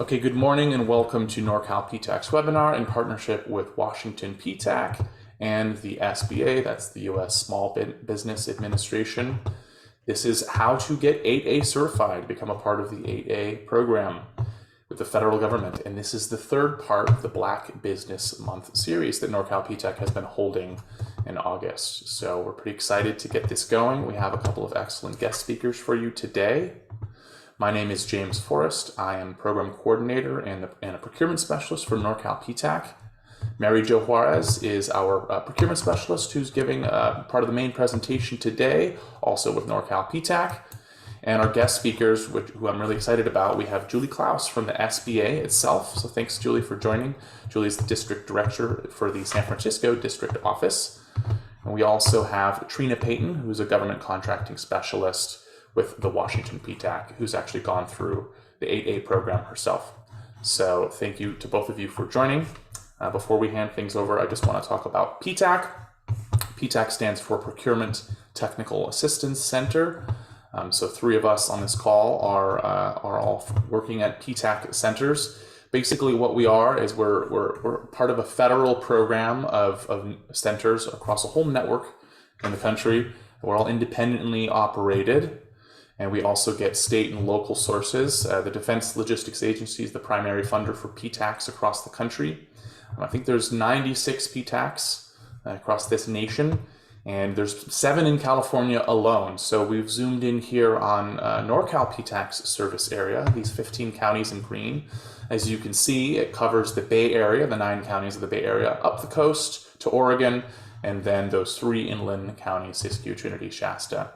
Okay, good morning and welcome to Norcal PTAC's webinar in partnership with Washington PTAC and the SBA, that's the U.S. Small Business Administration. This is how to get 8A certified, become a part of the 8A program with the federal government. And this is the third part of the Black Business Month series that Norcal PTAC has been holding in August. So we're pretty excited to get this going. We have a couple of excellent guest speakers for you today. My name is James Forrest. I am Program Coordinator and a Procurement Specialist for Norcal PTAC. Mary Jo Juarez is our Procurement Specialist who's giving part of the main presentation today, also with Norcal PTAC. And our guest speakers, who I'm really excited about, we have Julie Klaus from the SBA itself. So thanks, Julie, for joining. Julie is the District Director for the San Francisco District Office. And we also have Trina Payton, who's a Government Contracting Specialist with the Washington PTAC, who's actually gone through the 8A program herself. So thank you to both of you for joining. Before we hand things over, I just want to talk about PTAC. PTAC stands for Procurement Technical Assistance Center. So three of us on this call are all working at PTAC centers. Basically what we are is we're part of a federal program of centers across a whole network in the country. We're all independently operated. And we also get state and local sources. The Defense Logistics Agency is the primary funder for PTACs across the country. I think there's 96 PTACs across this nation, and there's 7 in California alone. So we've zoomed in here on Norcal PTAC's service area, these 15 counties in green. As you can see, it covers the Bay Area, the 9 counties of the Bay Area, up the coast to Oregon, and then those 3 inland counties, Siskiyou, Trinity, Shasta.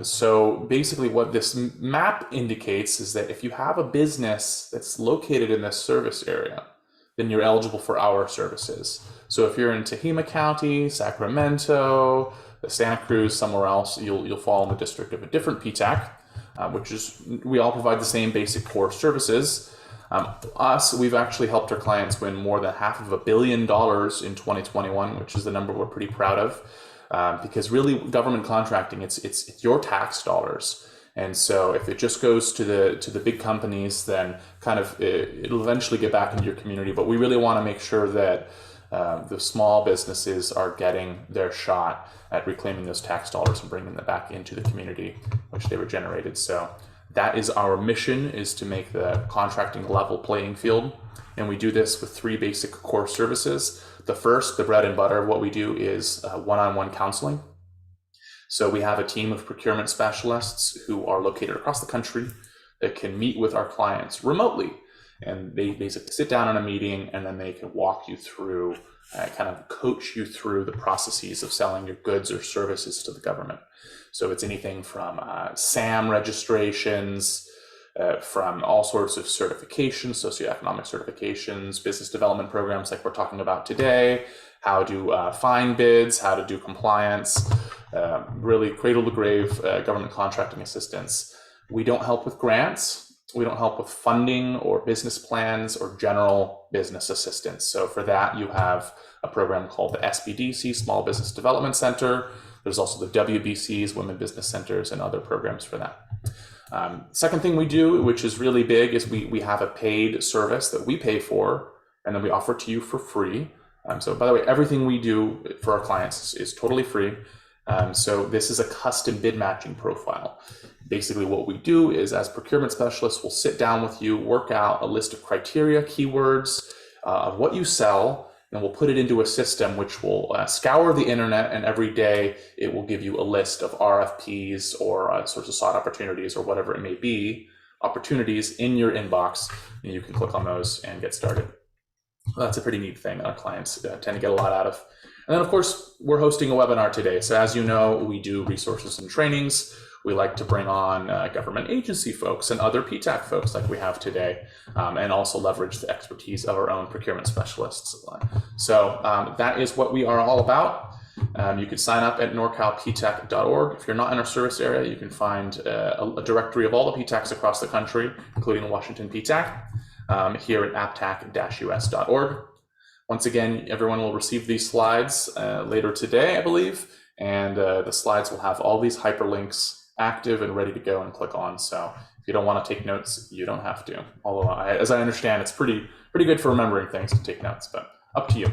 So basically what this map indicates is that if you have a business that's located in this service area, then you're eligible for our services. So if you're in Tehama County, Sacramento, Santa Cruz, somewhere else, you'll fall in the district of a different PTAC, which is, we all provide the same basic core services. We've actually helped our clients win more than $500 million in 2021, which is the number we're pretty proud of. Because really government contracting, it's your tax dollars. And so if it just goes to the big companies, then kind of it'll eventually get back into your community. But we really want to make sure that the small businesses are getting their shot at reclaiming those tax dollars and bringing them back into the community which they were generated. So that is our mission, is to make the contracting level playing field. And we do this with 3 basic core services. The first, the bread and butter of what we do, is one-on-one counseling. So we have a team of procurement specialists who are located across the country that can meet with our clients remotely. And they basically sit down in a meeting, and then they can walk you through, kind of coach you through the processes of selling your goods or services to the government. So it's anything from SAM registrations, from all sorts of certifications, socioeconomic certifications, business development programs like we're talking about today, how to find bids, how to do compliance, really cradle to grave government contracting assistance. We don't help with grants. We don't help with funding or business plans or general business assistance. So for that, you have a program called the SBDC, Small Business Development Center. There's also the WBCs, Women Business Centers, and other programs for that. Second thing we do, which is really big, is we have a paid service that we pay for, and then we offer to you for free. So by the way, everything we do for our clients is totally free. So this is a custom bid matching profile. Basically what we do is, as procurement specialists, we'll sit down with you, work out a list of criteria, keywords of what you sell, and we'll put it into a system which will scour the internet, and every day it will give you a list of RFPs or sorts of sought opportunities or whatever it may be, opportunities in your inbox, and you can click on those and get started. Well, that's a pretty neat thing that our clients tend to get a lot out of. And then of course, we're hosting a webinar today. So as you know, we do resources and trainings. We like to bring on government agency folks and other PTAC folks like we have today, and also leverage the expertise of our own procurement specialists. So that is what we are all about. You can sign up at norcalptac.org. If you're not in our service area, you can find a directory of all the PTACs across the country, including the Washington PTAC, here at aptac-us.org. Once again, everyone will receive these slides later today, I believe, and the slides will have all these hyperlinks active and ready to go and click on. So If you don't want to take notes, you don't have to. Although, as I understand, it's pretty good for remembering things to take notes, but up to you.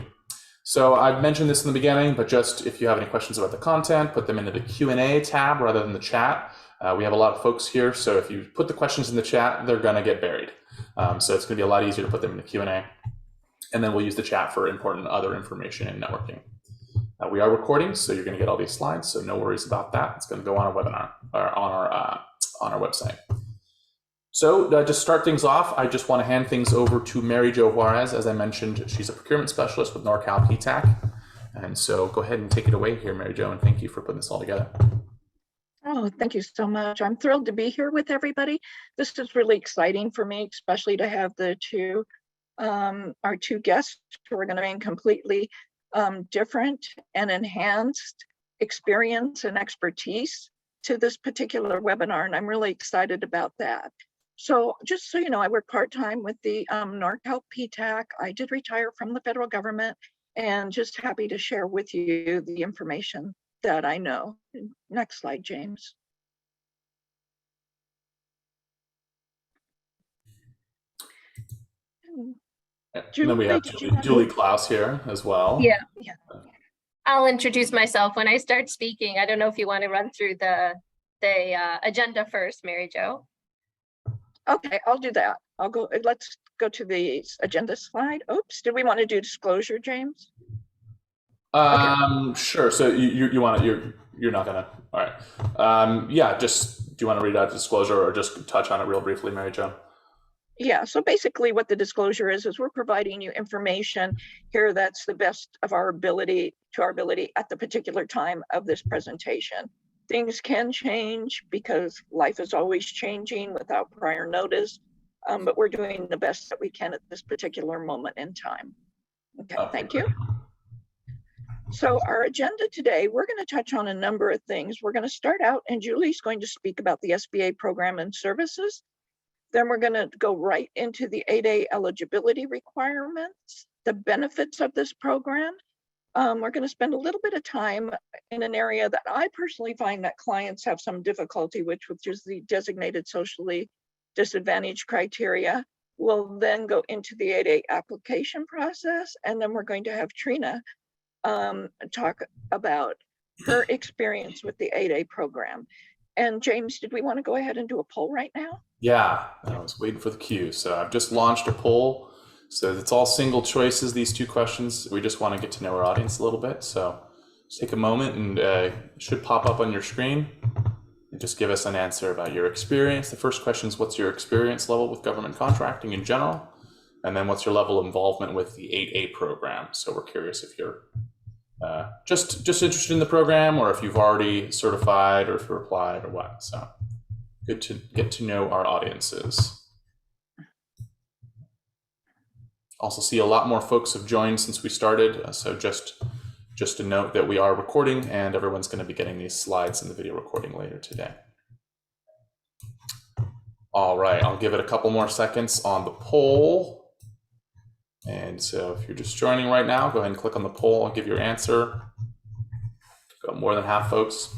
So I've mentioned this in the beginning, but just if you have any questions about the content, put them into the Q&A tab rather than the chat. We have a lot of folks here, so if you put the questions in the chat, they're going to get buried. So it's going to be a lot easier to put them in the Q&A. And then we'll use the chat for important other information and networking. We are recording, so you're going to get all these slides, so no worries about that. It's going to go on our webinar, or on our website. So to start things off, I just want to hand things over to Jo Juarez. As I mentioned, she's a procurement specialist with Norcal PTAC. And so go ahead and take it away here, Jo, and thank you for putting this all together. Oh, thank you so much. I'm thrilled to be here with everybody. This is really exciting for me, especially to have our two guests who are going to bring completely different and enhanced experience and expertise to this particular webinar, and I'm really excited about that. So just so you know, I work part-time with the Norcal PTAC. I did retire from the federal government, and just happy to share with you the information that I know. Next slide, James. And then we have Julie Klaus here as well. Yeah. I'll introduce myself when I start speaking. I don't know if you want to run through the agenda first, Jo. Okay, I'll do that. Let's go to the agenda slide. Oops, did we want to do disclosure, James? Okay. Sure. So you want to, you're not gonna, all right. Yeah, just, do you want to read out the disclosure or just touch on it real briefly, Jo? Yeah, so basically what the disclosure is we're providing you information here that's the best of our ability at the particular time of this presentation. Things can change because life is always changing without prior notice, but we're doing the best that we can at this particular moment in time. Okay, thank you. So our agenda today, we're going to touch on a number of things. We're going to start out, and Julie's going to speak about the SBA program and services. Then we're going to go right into the 8A eligibility requirements, the benefits of this program. We're going to spend a little bit of time in an area that I personally find that clients have some difficulty with, which is the designated socially disadvantaged criteria. We'll then go into the 8A application process, and then we're going to have Trina talk about her experience with the 8A program. And James, did we want to go ahead and do a poll right now? Yeah, I was waiting for the cue. So I've just launched a poll. So it's all single choices, these two questions. We just want to get to know our audience a little bit. So just take a moment and it should pop up on your screen and just give us an answer about your experience. The first question is, what's your experience level with government contracting in general? And then what's your level of involvement with the 8A program? So we're curious if you're just interested in the program, or if you've already certified, or if you're applied, or what. So good to get to know our audiences. Also see a lot more folks have joined since we started. So just a note that we are recording, and everyone's going to be getting these slides in the video recording later today. All right, I'll give it a couple more seconds on the poll. And so if you're just joining right now, go ahead and click on the poll. I'll give your answer. Got more than half folks.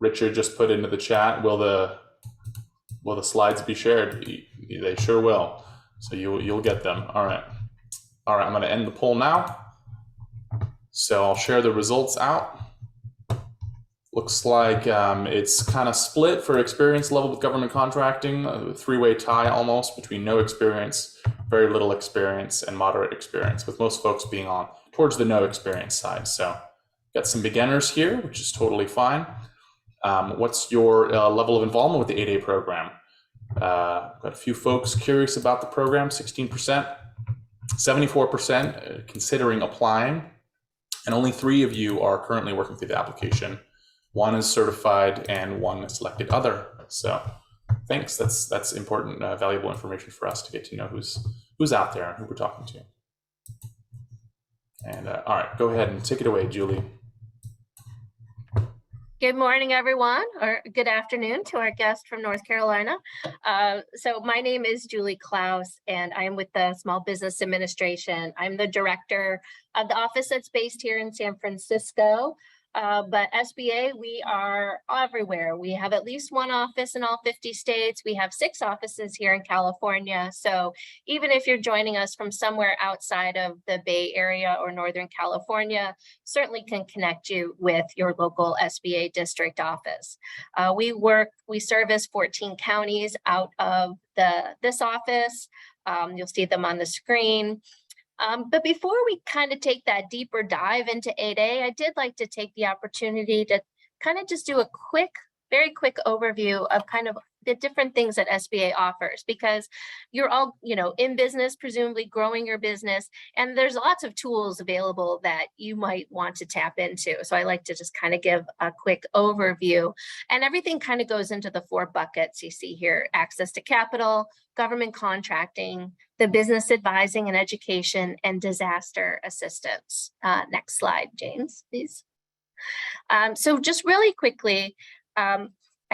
Richard just put into the chat, will the slides be shared? They sure will. So you'll get them. All right, I'm going to end the poll now. So I'll share the results out. Looks like it's kind of split for experience level with government contracting, a three-way tie almost between no experience, very little experience, and moderate experience, with most folks being on towards the no experience side. So got some beginners here, which is totally fine. What's your level of involvement with the 8A program? Got a few folks curious about the program, 16%, 74% considering applying, and only 3 of you are currently working through the application. 1 is certified and 1 is selected other. So thanks, that's important, valuable information for us to get to know who's out there and who we're talking to. And all right, go ahead and take it away, Julie. Good morning, everyone, or good afternoon to our guest from North Carolina. So my name is Julie Klaus, and I'm with the Small Business Administration. I'm the director of the office that's based here in San Francisco. But SBA, we are everywhere. We have at least one office in all 50 states. We have 6 offices here in California. So even if you're joining us from somewhere outside of the Bay Area or Northern California, certainly can connect you with your local SBA district office. We service 14 counties out of this office. You'll see them on the screen. But before we kind of take that deeper dive into 8A, I did like to take the opportunity to kind of just do a very quick overview of kind of the different things that SBA offers, because you're all, in business, presumably growing your business, and there's lots of tools available that you might want to tap into. So I like to just kind of give a quick overview, and everything kind of goes into the 4 buckets you see here: access to capital, government contracting, the business advising and education, and disaster assistance. Next slide, James, please. So just really quickly, I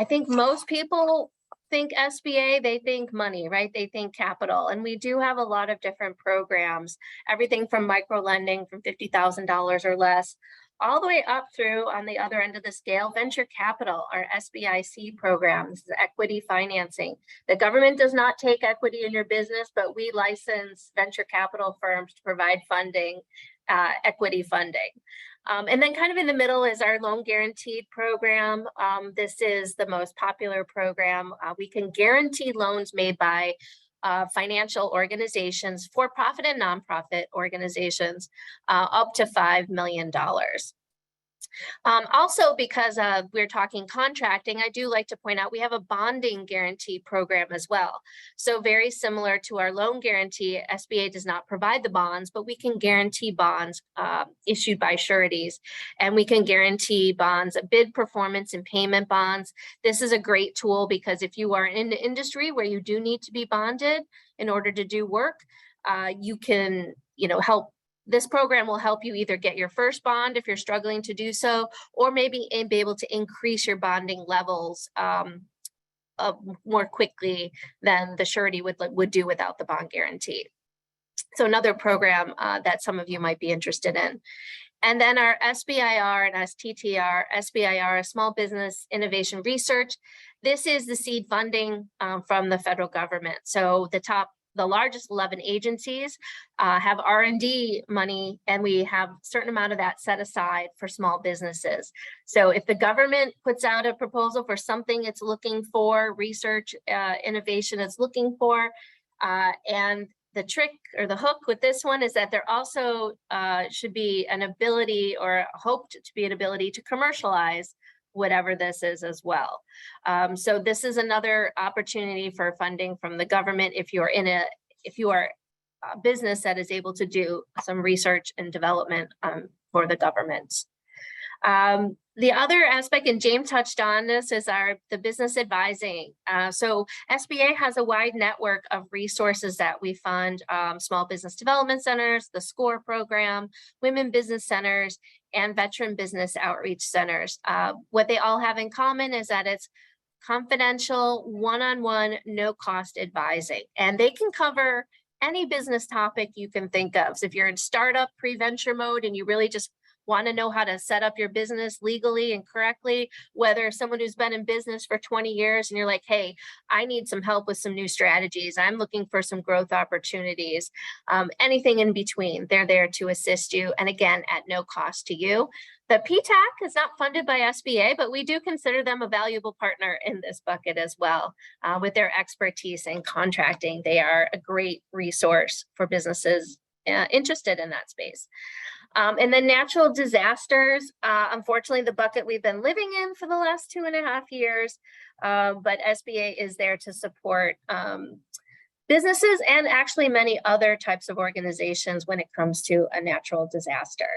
think most people think SBA, they think money, right? They think capital. And we do have a lot of different programs, everything from micro lending from $50,000 or less, all the way up through, on the other end of the scale, venture capital, our SBIC programs, equity financing. The government does not take equity in your business, but we license venture capital firms to provide funding, equity funding. And then kind of in the middle is our loan guaranteed program. This is the most popular program. We can guarantee loans made by financial organizations, for-profit and nonprofit organizations, up to $5 million. Also, because we're talking contracting, I do like to point out we have a bonding guarantee program as well. So very similar to our loan guarantee, SBA does not provide the bonds, but we can guarantee bonds issued by sureties, and we can guarantee bonds, bid performance and payment bonds. This is a great tool because if you are in the industry where you do need to be bonded in order to do work, you can, help. This program will help you either get your first bond if you're struggling to do so, or maybe be able to increase your bonding levels more quickly than the surety would do without the bond guarantee. So another program that some of you might be interested in. And then our SBIR and STTR, SBIR, Small Business Innovation Research. This is the seed funding from the federal government. So the largest 11 agencies have R&D money, and we have a certain amount of that set aside for small businesses. So if the government puts out a proposal for something it's looking for, research, innovation it's looking for, and the trick or the hook with this one is that there also should be an ability, or hoped to be an ability, to commercialize whatever this is as well. So this is another opportunity for funding from the government if you are a business that is able to do some research and development for the government. The other aspect, and James touched on this, is the business advising. So SBA has a wide network of resources that we fund: small business development centers, the SCORE program, women business centers, and veteran business outreach centers. What they all have in common is that it's confidential, one-on-one, no-cost advising, and they can cover any business topic you can think of. So if you're in startup pre-venture mode and you really just want to know how to set up your business legally and correctly, whether someone who's been in business for 20 years and you're like, hey, I need some help with some new strategies, I'm looking for some growth opportunities, anything in between, they're there to assist you. And again, at no cost to you. The PTAC is not funded by SBA, but we do consider them a valuable partner in this bucket as well. With their expertise in contracting, they are a great resource for businesses interested in that space. And then natural disasters, unfortunately, the bucket we've been living in for the last 2.5 years, but SBA is there to support businesses and actually many other types of organizations when it comes to a natural disaster.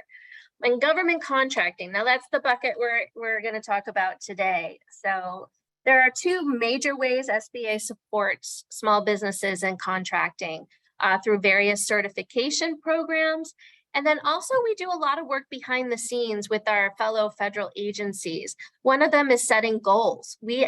And government contracting, now that's the bucket we're going to talk about today. So there are 2 major ways SBA supports small businesses in contracting, through various certification programs. And then also we do a lot of work behind the scenes with our fellow federal agencies. One of them is setting goals. We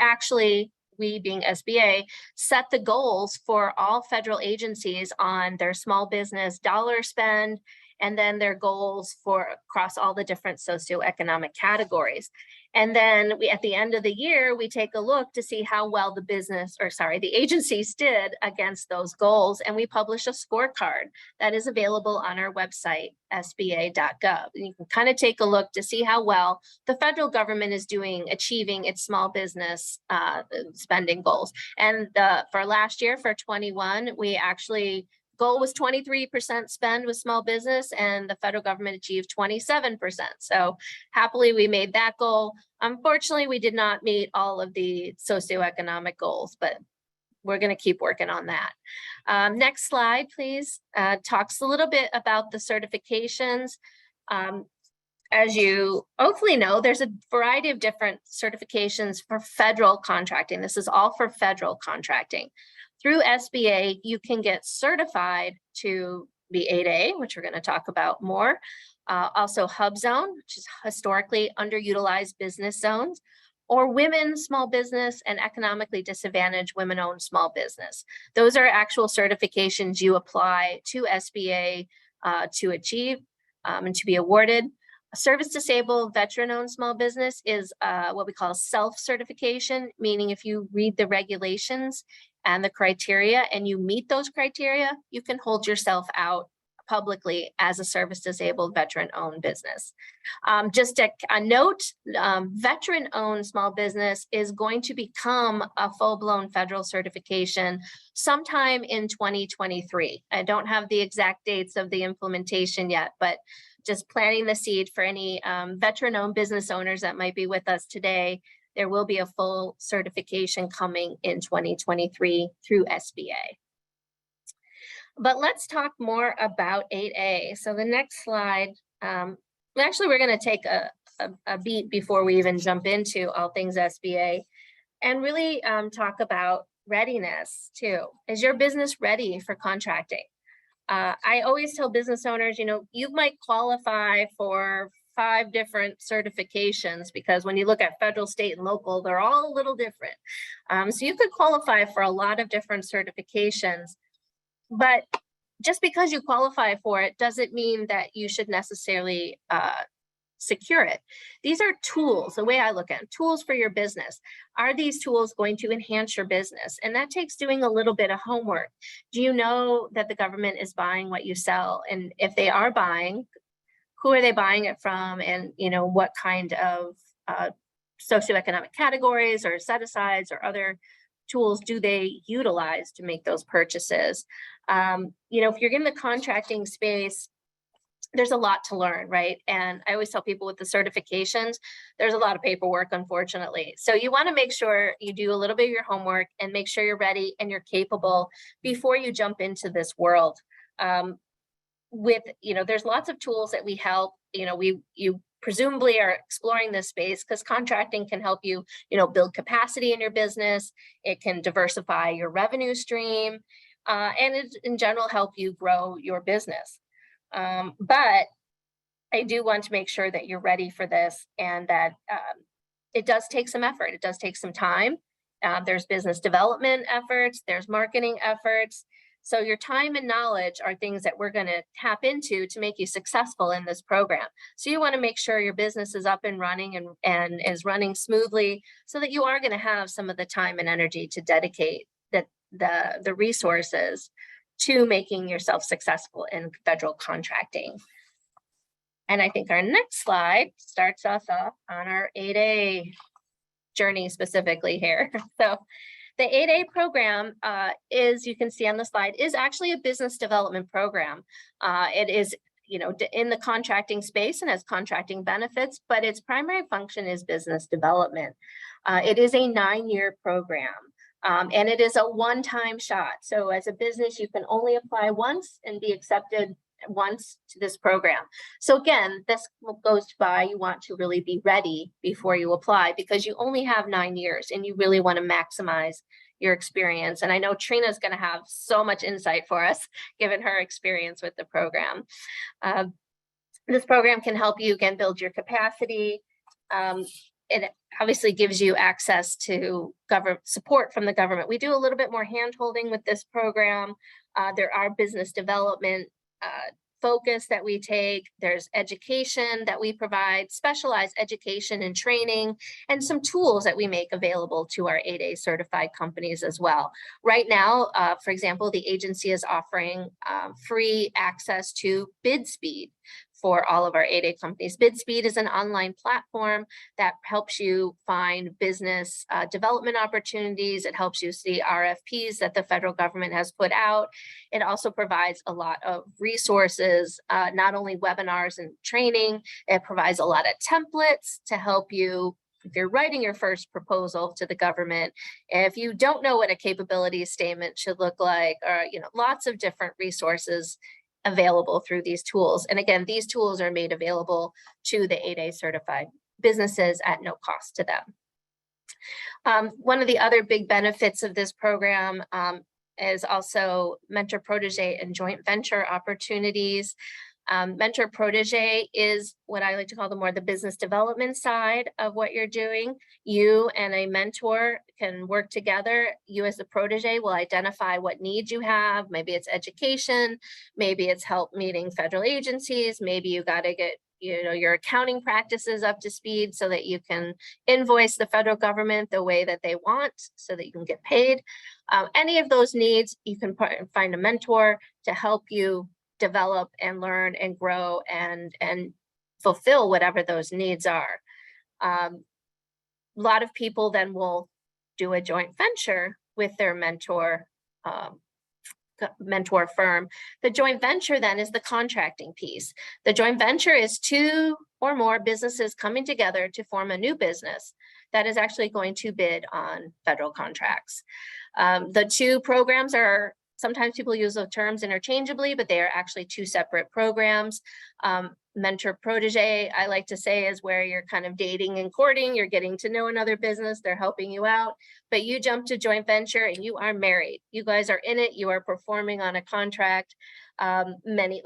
being SBA, set the goals for all federal agencies on their small business dollar spend and then their goals for across all the different socioeconomic categories. And then at the end of the year, we take a look to see how well the agencies did against those goals. And we publish a scorecard that is available on our website, sba.gov. And you can kind of take a look to see how well the federal government is doing achieving its small business spending goals. And for last year, for 21, we actually goal was 23% spend with small business, and the federal government achieved 27%. So happily, we made that goal. Unfortunately, we did not meet all of the socioeconomic goals, but we're going to keep working on that. Next slide, please. Talks a little bit about the certifications. As you hopefully know, there's a variety of different certifications for federal contracting. This is all for federal contracting. Through SBA, you can get certified to be 8A, which we're going to talk about more. Also Hub Zone, which is historically underutilized business zones, or women small business and economically disadvantaged women-owned small business. Those are actual certifications you apply to SBA to achieve and to be awarded. A service disabled veteran-owned small business is what we call self-certification, meaning if you read the regulations and the criteria and you meet those criteria, you can hold yourself out publicly as a service disabled veteran-owned business. Just a note, veteran-owned small business is going to become a full-blown federal certification sometime in 2023. I don't have the exact dates of the implementation yet, but just planting the seed for any veteran-owned business owners that might be with us today. There will be a full certification coming in 2023 through SBA. But let's talk more about 8A. So the next slide, actually we're going to take a beat before we even jump into all things SBA and really talk about readiness too. Is your business ready for contracting? I always tell business owners, you might qualify for 5 different certifications because when you look at federal, state, and local, they're all a little different. So you could qualify for a lot of different certifications, but just because you qualify for it doesn't mean that you should necessarily secure it. These are tools, the way I look at them, tools for your business. Are these tools going to enhance your business? And that takes doing a little bit of homework. Do you know that the government is buying what you sell? And if they are buying, who are they buying it from? And what kind of socioeconomic categories or set-asides or other tools do they utilize to make those purchases? If you're in the contracting space, there's a lot to learn, right? And I always tell people with the certifications, there's a lot of paperwork, unfortunately. So you want to make sure you do a little bit of your homework and make sure you're ready and you're capable before you jump into this world. There's lots of tools that we help. You presumably are exploring this space because contracting can help you, build capacity in your business. It can diversify your revenue stream, and it, in general, help you grow your business. But I do want to make sure that you're ready for this and that it does take some effort. It does take some time. There's business development efforts, there's marketing efforts. So your time and knowledge are things that we're going to tap into to make you successful in this program. So you want to make sure your business is up and running and is running smoothly so that you are going to have some of the time and energy to dedicate the resources to making yourself successful in federal contracting. And I think our next slide starts us off on our 8A journey specifically here. So the 8A program is, you can see on the slide, is actually a business development program. It is, in the contracting space and has contracting benefits, but its primary function is business development. It is a 9-year program. And it is a one-time shot. So as a business, you can only apply once and be accepted once to this program. So again, this goes by you want to really be ready before you apply because you only have 9 years and you really want to maximize your experience. And I know Trina is going to have so much insight for us, given her experience with the program. This program can help you, again, build your capacity. It obviously gives you access to government support from the government. We do a little bit more hand-holding with this program. There are business development focus that we take, there's education that we provide, specialized education and training, and some tools that we make available to our 8A certified companies as well. Right now, for example, the agency is offering free access to BidSpeed for all of our 8A companies. BidSpeed is an online platform that helps you find business development opportunities. It helps you see RFPs that the federal government has put out. It also provides a lot of resources, not only webinars and training, it provides a lot of templates to help you if you're writing your first proposal to the government. If you don't know what a capability statement should look like, or lots of different resources available through these tools. And again, these tools are made available to the 8A certified businesses at no cost to them. One of the other big benefits of this program is also mentor protege and joint venture opportunities. Mentor protege is what I like to call the business development side of what you're doing. You and a mentor can work together. You as the protege will identify what needs you have. Maybe it's education, maybe it's help meeting federal agencies, maybe you got to get your accounting practices up to speed so that you can invoice the federal government the way that they want so that you can get paid. Any of those needs, you can find a mentor to help you develop and learn and grow and fulfill whatever those needs are. A lot of people then will do a joint venture with their mentor firm. The joint venture then is the contracting piece. The joint venture is 2 or more businesses coming together to form a new business that is actually going to bid on federal contracts. The 2 programs are, sometimes people use those terms interchangeably, but they are actually 2 separate programs. Mentor protege, I like to say, is where you're kind of dating and courting, you're getting to know another business, they're helping you out, but you jump to joint venture and you are married. You guys are in it, you are performing on a contract. Many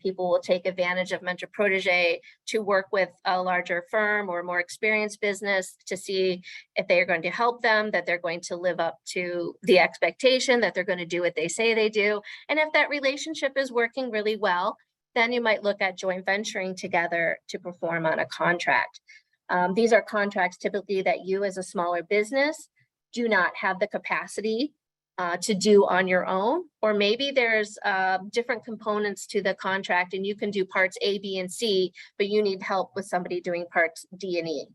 people will take advantage of mentor protege to work with a larger firm or more experienced business to see if they are going to help them, that they're going to live up to the expectation, that they're going to do what they say they do. And if that relationship is working really well, then you might look at joint venturing together to perform on a contract. These are contracts typically that you as a smaller business do not have the capacity to do on your own, or maybe there's different components to the contract and you can do parts A, B, and C, but you need help with somebody doing parts D and E.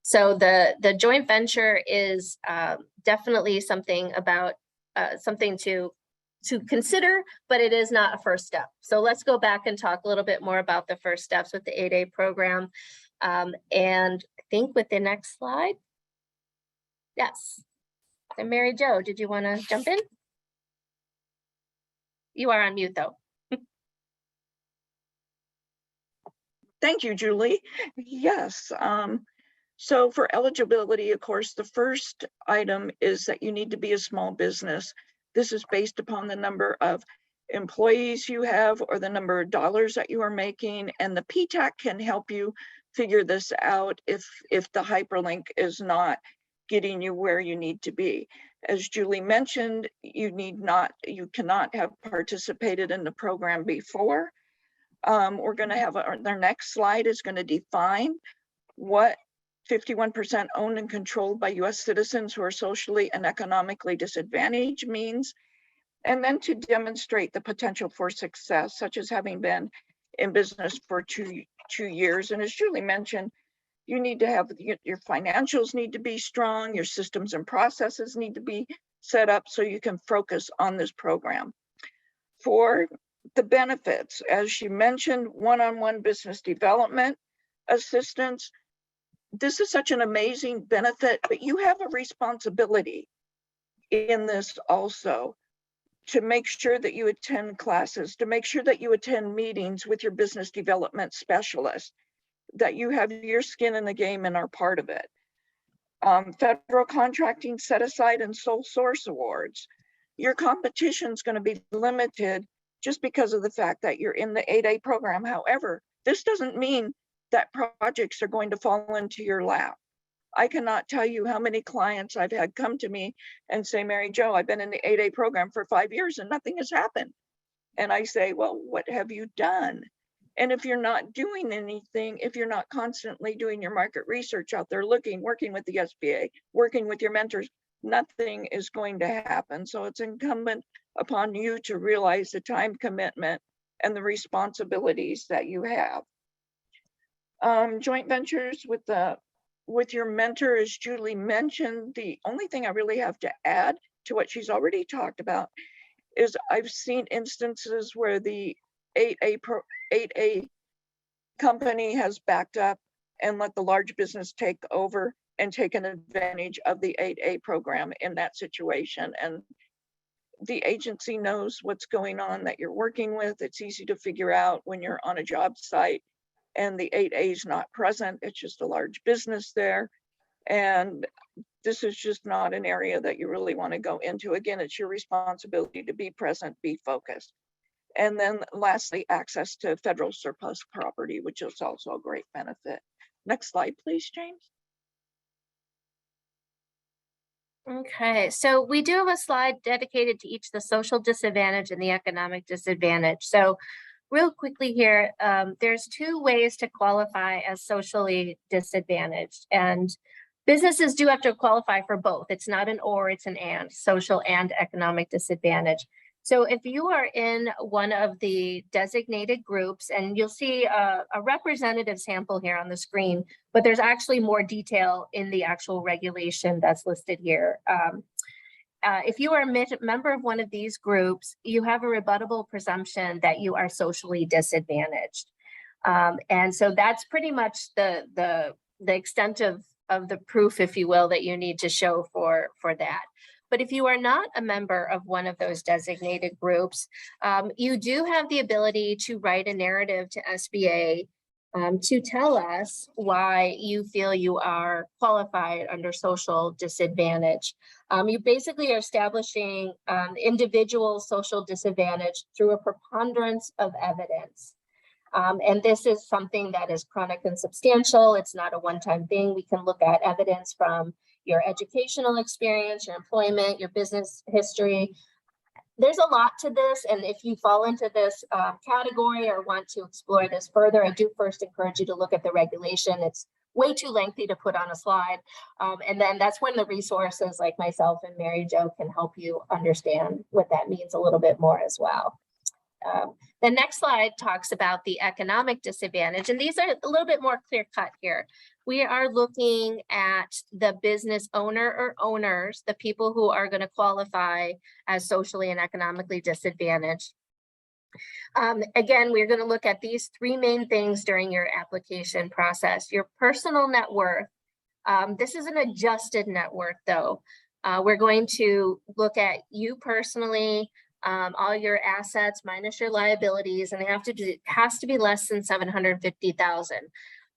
So the joint venture is definitely something to consider, but it is not a first step. So let's go back and talk a little bit more about the first steps with the 8A program. And I think with the next slide, yes. And Mary Jo, did you want to jump in? You are on mute though. Thank you, Julie. Yes. So for eligibility, of course, the first item is that you need to be a small business. This is based upon the number of employees you have or the number of dollars that you are making, and the PTAC can help you figure this out if the hyperlink is not getting you where you need to be. As Julie mentioned, you cannot have participated in the program before. We're going to have our next slide is going to define what 51% owned and controlled by US citizens who are socially and economically disadvantaged means, and then to demonstrate the potential for success, such as having been in business for two years. And as Julie mentioned, you need to have your financials need to be strong, your systems and processes need to be set up so you can focus on this program. For the benefits, as she mentioned, one-on-one business development assistance. This is such an amazing benefit, but you have a responsibility in this also to make sure that you attend classes, to make sure that you attend meetings with your business development specialist, that you have your skin in the game and are part of it. Federal contracting set aside and sole source awards. Your competition is going to be limited just because of the fact that you're in the 8A program. However, this doesn't mean that projects are going to fall into your lap. I cannot tell you how many clients I've had come to me and say, Mary Jo, I've been in the 8A program for 5 years and nothing has happened. And I say, well, what have you done? And if you're not doing anything, if you're not constantly doing your market research out there, looking, working with the SBA, working with your mentors, nothing is going to happen. So it's incumbent upon you to realize the time commitment and the responsibilities that you have. Joint ventures with your mentor, as Julie mentioned, the only thing I really have to add to what she's already talked about is I've seen instances where the 8A company has backed up and let the large business take over and taken advantage of the 8A program in that situation. And the agency knows what's going on that you're working with. It's easy to figure out when you're on a job site and the 8A is not present. It's just a large business there. And this is just not an area that you really want to go into. Again, it's your responsibility to be present, be focused. And then lastly, access to federal surplus property, which is also a great benefit. Next slide, please, James. Okay, so we do have a slide dedicated to each the social disadvantage and the economic disadvantage. So real quickly here, there's two ways to qualify as socially disadvantaged, and businesses do have to qualify for both. It's not an or, it's an and, social and economic disadvantage. So if you are in one of the designated groups, and you'll see a representative sample here on the screen, but there's actually more detail in the actual regulation that's listed here. If you are a member of one of these groups, you have a rebuttable presumption that you are socially disadvantaged. And so that's pretty much the extent of the proof, if you will, that you need to show for that. But if you are not a member of one of those designated groups, you do have the ability to write a narrative to SBA to tell us why you feel you are qualified under social disadvantage. You basically are establishing individual social disadvantage through a preponderance of evidence. And this is something that is chronic and substantial. It's not a one-time thing. We can look at evidence from your educational experience, your employment, your business history. There's a lot to this, and if you fall into this category or want to explore this further, I do first encourage you to look at the regulation. It's way too lengthy to put on a slide, and then that's when the resources like myself and Mary Jo can help you understand what that means a little bit more as well. The next slide talks about the economic disadvantage, and these are a little bit more clear cut here. We are looking at the business owner or owners, the people who are going to qualify as socially and economically disadvantaged. Again, we're going to look at these three main things during your application process. Your personal net worth. This is an adjusted net worth, though. We're going to look at you personally, all your assets minus your liabilities, and it has to be less than $750,000.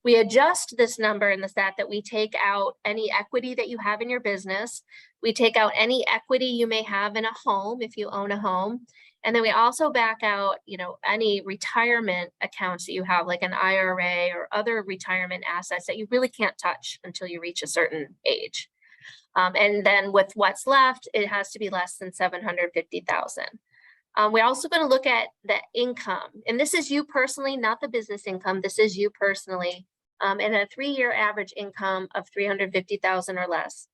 We adjust this number in the stat that we take out any equity that you have in your business. We take out any equity you may have in a home if you own a home. And then we also back out, any retirement accounts that you have, like an IRA or other retirement assets that you really can't touch until you reach a certain age. And then with what's left, it has to be less than $750,000. We're also going to look at the income, and this is you personally, not the business income. This is you personally, and a 3-year average income of $350,000 or less.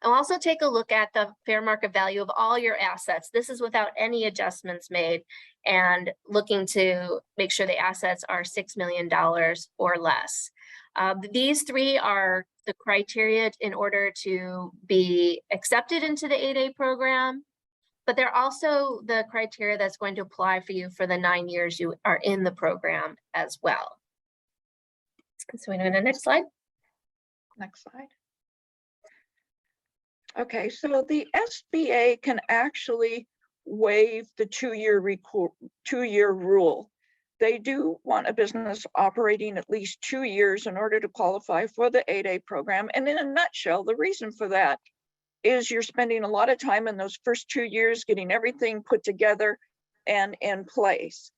I'll also take a look at the fair market value of all your assets. This is without any adjustments made, and looking to make sure the assets are $6 million or less. These three are the criteria in order to be accepted into the 8A program, but they're also the criteria that's going to apply for you for the 9 years you are in the program as well. So we go to the next slide. Next slide. Okay, so the SBA can actually waive the two-year rule. They do want a business operating at least 2 years in order to qualify for the 8A program. And in a nutshell, the reason for that is you're spending a lot of time in those first 2 years getting everything put together and in place.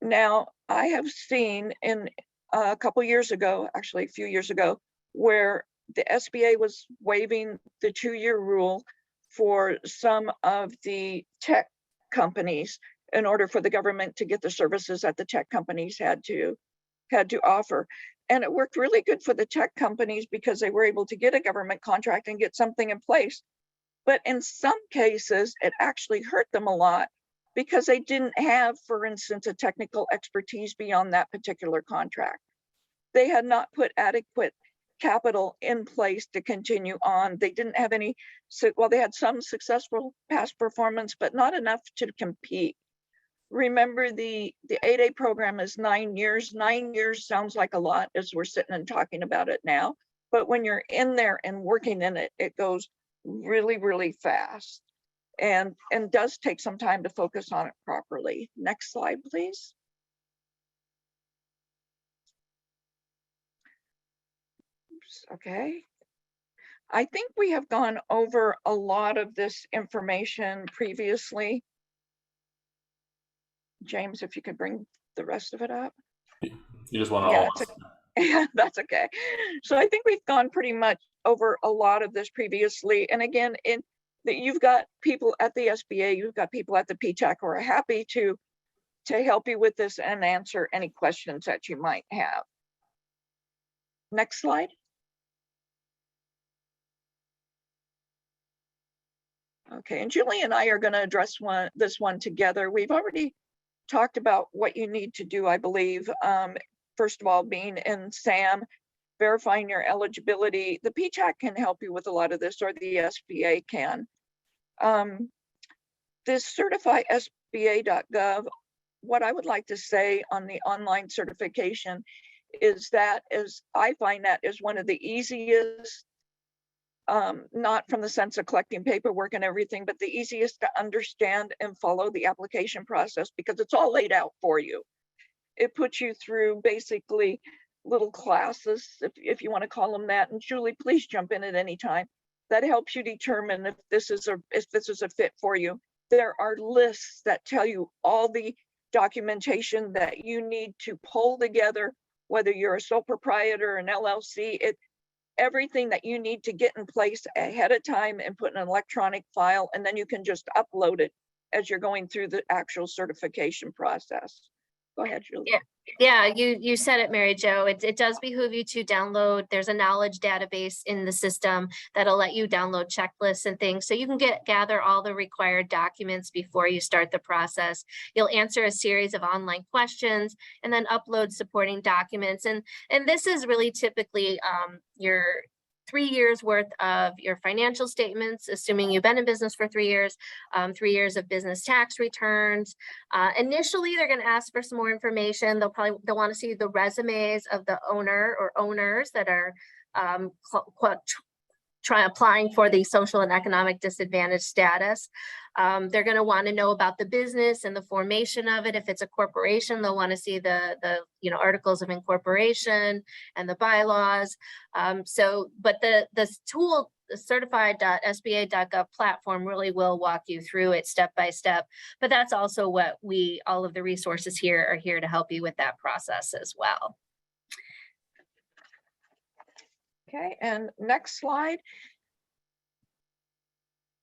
Now, I have seen in a couple years ago, actually a few years ago, where the SBA was waiving the 2-year rule for some of the tech companies, in order for the government to get the services that the tech companies had to offer. And it worked really good for the tech companies because they were able to get a government contract and get something in place. But in some cases, it actually hurt them a lot because they didn't have, for instance, a technical expertise beyond that particular contract. They had not put adequate capital in place to continue on. They didn't have any, well, they had some successful past performance, but not enough to compete. Remember, the 8A program is 9 years. 9 years sounds like a lot as we're sitting and talking about it now, but when you're in there and working in it, it goes really, really fast and does take some time to focus on it properly. Next slide, please. Oops, okay. I think we have gone over a lot of this information previously. James, if you could bring the rest of it up. You just want to Yeah, yeah, that's okay. So I think we've gone pretty much over a lot of this previously. And again, you've got people at the SBA, you've got people at the PTAC who are happy to help you with this and answer any questions that you might have. Next slide. Okay, and Julie and I are going to address this one together. We've already talked about what you need to do, I believe. First of all, being in SAM, verifying your eligibility. The PTAC can help you with a lot of this, or the SBA can. This certifysba.gov, what I would like to say on the online certification is that I find that is one of the easiest, not from the sense of collecting paperwork and everything, but the easiest to understand and follow the application process because it's all laid out for you. It puts you through basically little classes, if you want to call them that. And Julie, please jump in at any time. That helps you determine if this is a fit for you. There are lists that tell you all the documentation that you need to pull together, whether you're a sole proprietor, an LLC, everything that you need to get in place ahead of time and put in an electronic file, and then you can just upload it as you're going through the actual certification process. Go ahead, Julie. Yeah, you said it, Mary Jo. It does behoove you to download. There's a knowledge database in the system that'll let you download checklists and things, so you can gather all the required documents before you start the process. You'll answer a series of online questions and then upload supporting documents. And this is really typically your 3 years worth of your financial statements, assuming you've been in business for 3 years, 3 years of business tax returns. Initially, they're going to ask for some more information. They'll want to see the resumes of the owner or owners that are applying for the social and economic disadvantage status. They're going to want to know about the business and the formation of it. If it's a corporation, they'll want to see the articles of incorporation and the bylaws. But the tool, the certified.sba.gov platform, really will walk you through it step by step. But that's also what all of the resources here are here to help you with that process as well. Okay, and next slide.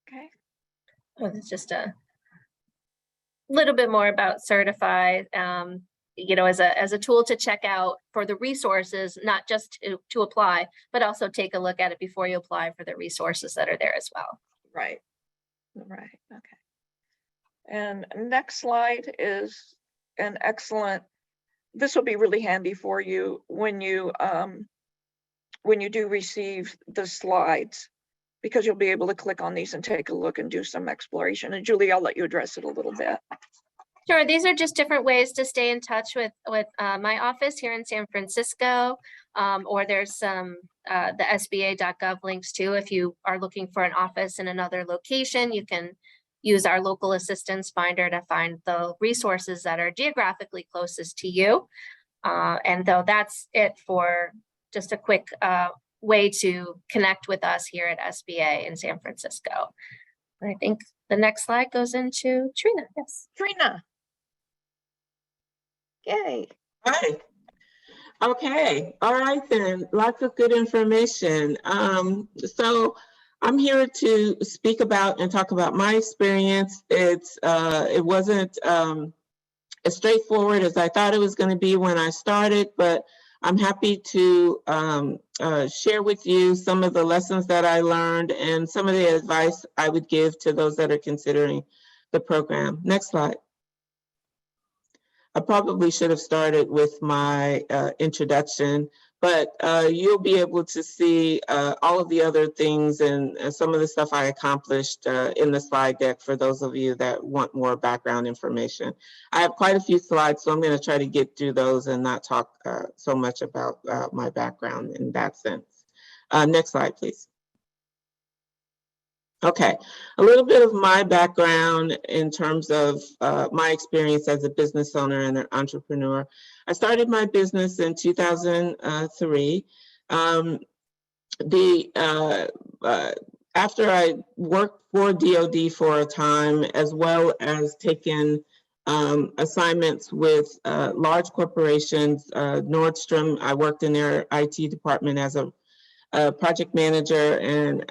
Okay. Well, it's just a little bit more about Certify, as a tool to check out for the resources, not just to apply, but also take a look at it before you apply for the resources that are there as well. Right. Okay. And next slide is an excellent, this will be really handy for you when you do receive the slides, because you'll be able to click on these and take a look and do some exploration. And Julie, I'll let you address it a little bit. Sure. These are just different ways to stay in touch with my office here in San Francisco, or there's some the SBA.gov links too. If you are looking for an office in another location, you can use our local assistance finder to find the resources that are geographically closest to you. And though that's it for just a quick way to connect with us here at SBA in San Francisco. I think the next slide goes into Trina. Yes. Trina. Yay. Right. Okay. All right then. Lots of good information. So I'm here to speak about and talk about my experience. It wasn't as straightforward as I thought it was going to be when I started, but I'm happy to share with you some of the lessons that I learned and some of the advice I would give to those that are considering the program. Next slide. I probably should have started with my introduction, but you'll be able to see all of the other things and some of the stuff I accomplished in the slide deck for those of you that want more background information. I have quite a few slides, so I'm going to try to get through those and not talk so much about my background in that sense. Next slide, please. Okay, a little bit of my background in terms of my experience as a business owner and an entrepreneur. I started my business in 2003. After I worked for DoD for a time, as well as taken assignments with large corporations, Nordstrom, I worked in their IT department as a project manager, and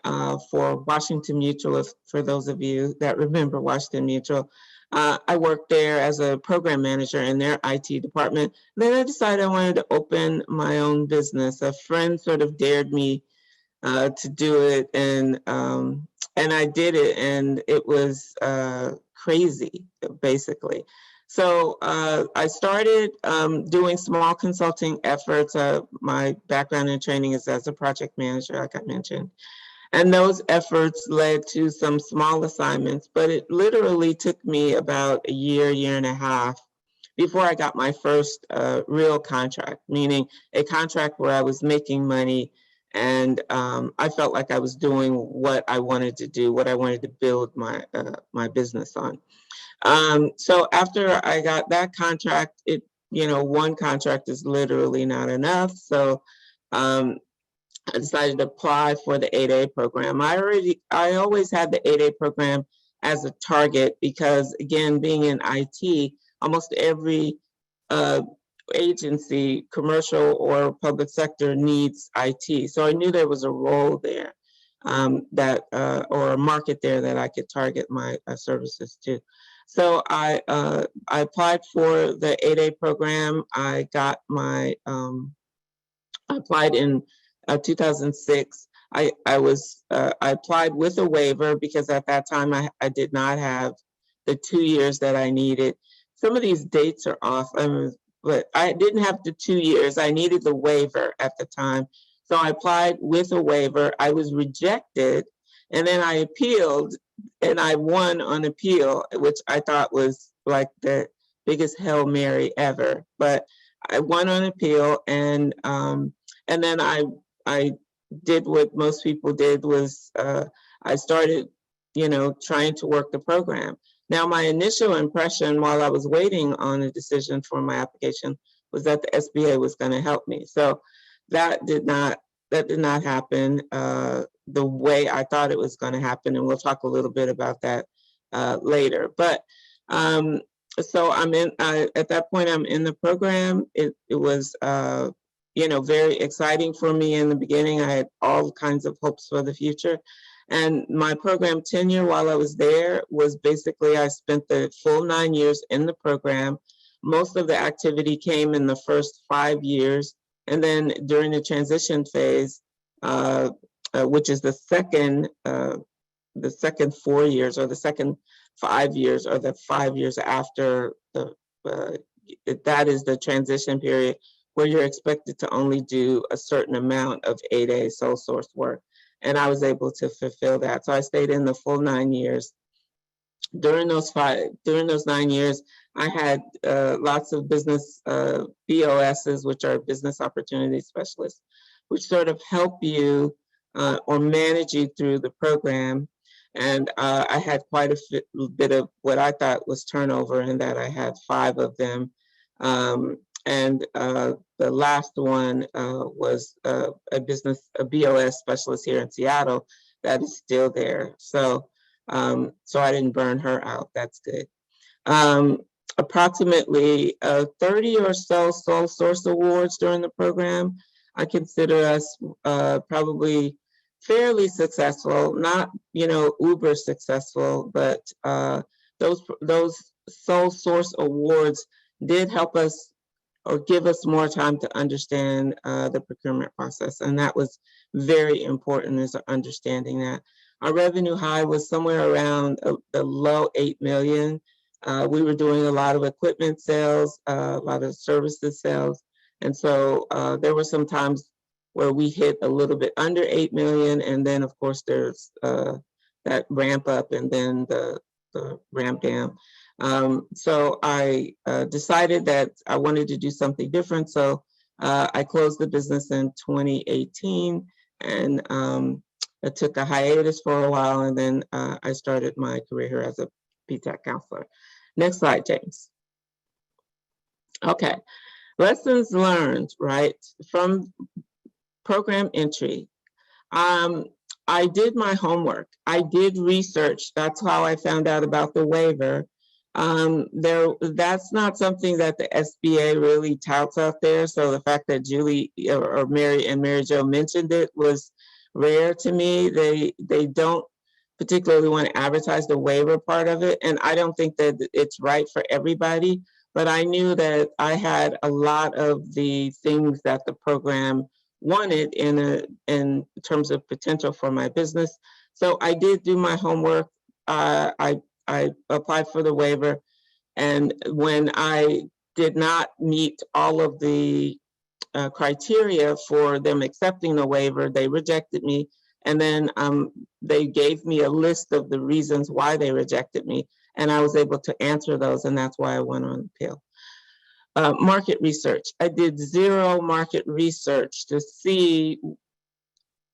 for Washington Mutual, for those of you that remember Washington Mutual, I worked there as a program manager in their IT department. Then I decided I wanted to open my own business. A friend sort of dared me to do it, and I did it, and it was crazy, basically. So I started doing small consulting efforts. My background and training is as a project manager, like I mentioned. And those efforts led to some small assignments, but it literally took me about a year, year and a half before I got my first real contract, meaning a contract where I was making money and I felt like I was doing what I wanted to do, what I wanted to build my business on. So after I got that contract, one contract is literally not enough. So I decided to apply for the 8A program. I always had the 8A program as a target because, again, being in IT, almost every agency, commercial or public sector, needs IT. So I knew there was a role there or a market there that I could target my services to. So I applied for the 8A program. I got I applied in 2006. I applied with a waiver because at that time I did not have the 2 years that I needed. Some of these dates are off, but I didn't have the 2 years. I needed the waiver at the time. So I applied with a waiver. I was rejected, and then I appealed, and I won on appeal, which I thought was like the biggest Hail Mary ever. But I won on appeal, and then I did what most people did, was I started, trying to work the program. Now, my initial impression while I was waiting on a decision for my application was that the SBA was going to help me. So that did not happen the way I thought it was going to happen, and we'll talk a little bit about that later. But so at that point, I'm in the program. It was very exciting for me in the beginning. I had all kinds of hopes for the future. And my program tenure while I was there was basically, I spent the full 9 years in the program. Most of the activity came in the first 5 years. And then during the transition phase, which is the second 4 years, or the second 5 years, or the 5 years after that is the transition period where you're expected to only do a certain amount of 8A sole source work. And I was able to fulfill that. So I stayed in the full 9 years. During those 9 years, I had lots of business BOSs, which are business opportunity specialists, which sort of help you or manage you through the program. And I had quite a bit of what I thought was turnover, in that I had 5 of them. And the last one was a BOS specialist here in Seattle that is still there. So I didn't burn her out. That's good. Approximately 30 or so sole source awards during the program. I consider us probably fairly successful, not, uber successful, but those sole source awards did help us or give us more time to understand the procurement process. And that was very important, is understanding that. Our revenue high was somewhere around the low 8 million. We were doing a lot of equipment sales, a lot of services sales. And so there were some times where we hit a little bit under 8 million. And then of course there's that ramp up and then the ramp down. So I decided that I wanted to do something different. So I closed the business in 2018, and I took a hiatus for a while, and then I started my career here as a PTAC counselor. Next slide, James. Okay, lessons learned, right, from program entry. I did my homework. I did research. That's how I found out about the waiver. That's not something that the SBA really touts out there. So the fact that Julie or Mary Jo mentioned it was rare to me. They don't particularly want to advertise the waiver part of it. And I don't think that it's right for everybody, but I knew that I had a lot of the things that the program wanted in terms of potential for my business. So I did do my homework. I applied for the waiver, and when I did not meet all of the criteria for them accepting the waiver, they rejected me. And then they gave me a list of the reasons why they rejected me, and I was able to answer those, and that's why I went on appeal. Market research. I did zero market research to see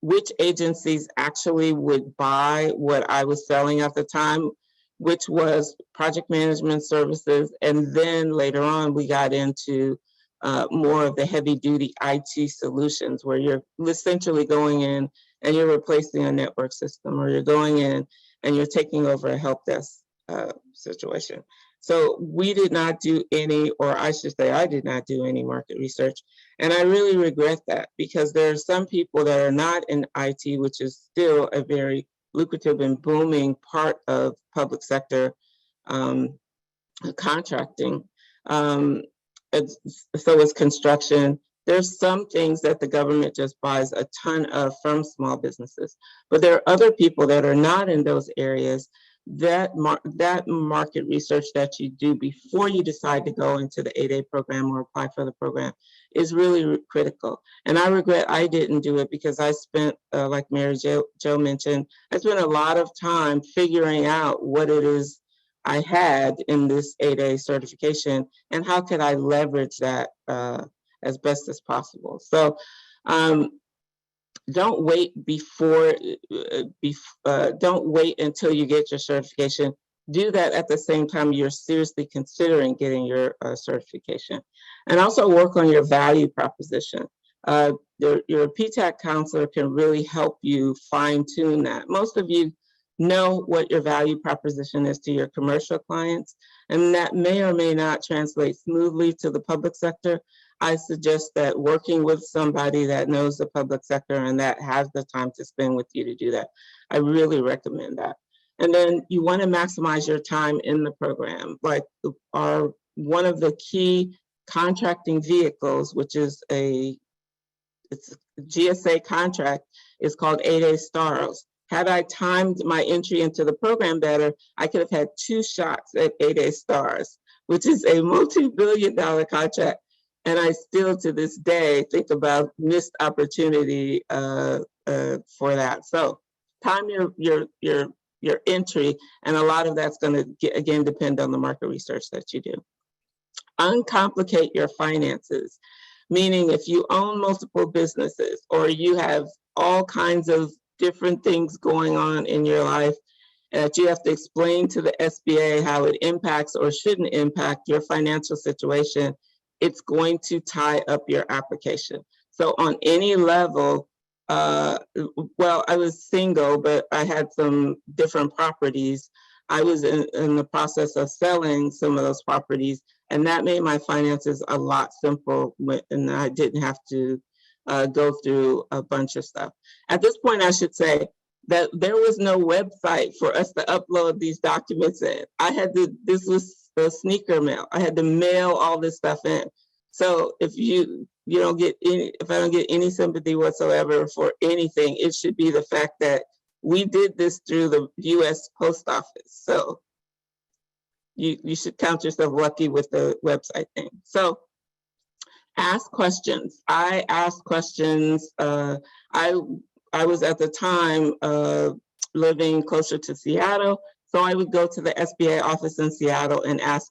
which agencies actually would buy what I was selling at the time, which was project management services. And then later on, we got into more of the heavy duty IT solutions, where you're essentially going in and you're replacing a network system, or you're going in and you're taking over a help desk situation. So we did not do any, or I should say I did not do any market research. And I really regret that, because there are some people that are not in IT, which is still a very lucrative and booming part of public sector contracting. So is construction. There's some things that the government just buys a ton of from small businesses, but there are other people that are not in those areas. That market research that you do before you decide to go into the 8A program or apply for the program is really critical. And I regret I didn't do it, because I spent, like Mary Jo mentioned, I spent a lot of time figuring out what it is I had in this 8A certification and how could I leverage that as best as possible. So don't wait don't wait until you get your certification. Do that at the same time you're seriously considering getting your certification. And also work on your value proposition. Your PTAC counselor can really help you fine tune that. Most of you know what your value proposition is to your commercial clients, and that may or may not translate smoothly to the public sector. I suggest that working with somebody that knows the public sector and that has the time to spend with you to do that. I really recommend that. And then you want to maximize your time in the program. Like one of the key contracting vehicles, which is it's a GSA contract, is called 8A stars. Had I timed my entry into the program better, I could have had 2 shots at 8A stars, which is a multi-billion-dollar contract. And I still, to this day, think about missed opportunity for that. So, time your entry, and a lot of that's going to again depend on the market research that you do. Uncomplicate your finances, meaning if you own multiple businesses or you have all kinds of different things going on in your life that you have to explain to the SBA how it impacts or shouldn't impact your financial situation, it's going to tie up your application. So on any level, well, I was single, but I had some different properties. I was in the process of selling some of those properties, and that made my finances a lot simpler, and I didn't have to go through a bunch of stuff. At this point, I should say that there was no website for us to upload these documents in. This was the sneaker mail. I had to mail all this stuff in. So if you don't get if I don't get any sympathy whatsoever for anything, it should be the fact that we did this through the U.S. Post Office. So you should count yourself lucky with the website thing. So ask questions. I asked questions. I was at the time living closer to Seattle, so I would go to the SBA office in Seattle and ask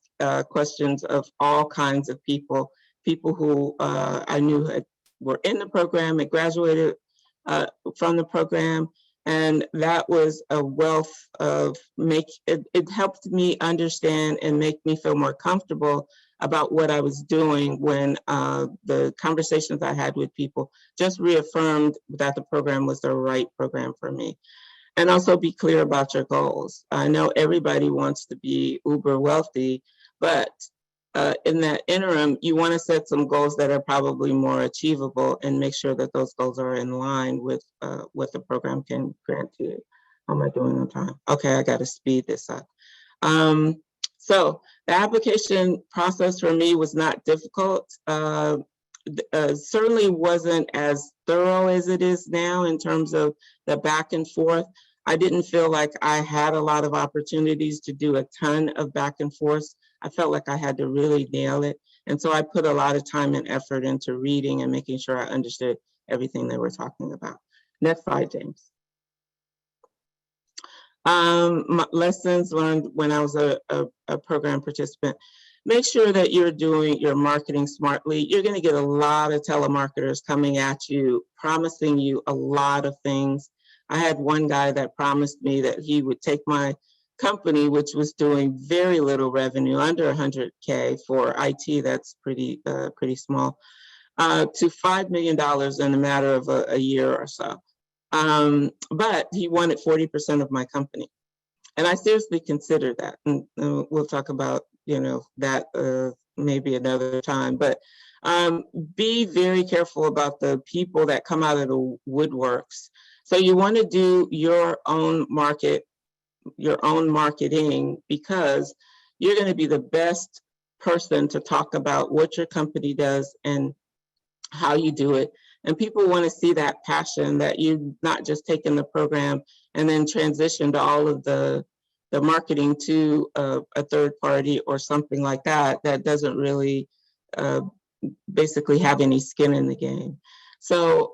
questions of all kinds of people who I knew were in the program and graduated from the program. And that was a wealth of it helped me understand and make me feel more comfortable about what I was doing when the conversations I had with people just reaffirmed that the program was the right program for me. And also be clear about your goals. I know everybody wants to be uber wealthy, but in that interim, you want to set some goals that are probably more achievable and make sure that those goals are in line with what the program can grant you. How am I doing on time? Okay, I got to speed this up. So the application process for me was not difficult. Certainly wasn't as thorough as it is now in terms of the back and forth. I didn't feel like I had a lot of opportunities to do a ton of back and forth. I felt like I had to really nail it. And so I put a lot of time and effort into reading and making sure I understood everything they were talking about. Next slide, James. My lessons learned when I was a program participant. Make sure that you're doing your marketing smartly. You're going to get a lot of telemarketers coming at you, promising you a lot of things. I had one guy that promised me that he would take my company, which was doing very little revenue, under 100K for IT, that's pretty small, to $5 million in a matter of a year or so. But he wanted 40% of my company. And I seriously considered that. And we'll talk about, that maybe another time. But be very careful about the people that come out of the woodworks. So you want to do your own marketing, because you're going to be the best person to talk about what your company does and how you do it. And people want to see that passion, that you've not just taken the program and then transitioned all of the marketing to a third party or something like that, that doesn't really basically have any skin in the game. So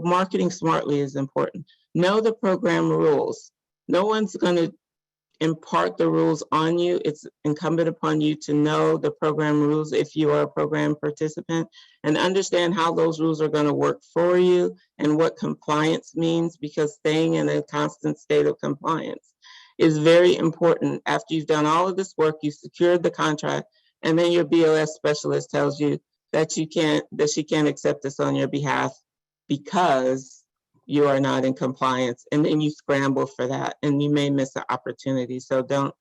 marketing smartly is important. Know the program rules. No one's going to impart the rules on you. It's incumbent upon you to know the program rules if you are a program participant, and understand how those rules are going to work for you and what compliance means, because staying in a constant state of compliance is very important. After you've done all of this work, you secured the contract, and then your BOS specialist tells you that she can't accept this on your behalf because you are not in compliance, and then you scramble for that, and you may miss an opportunity. So don't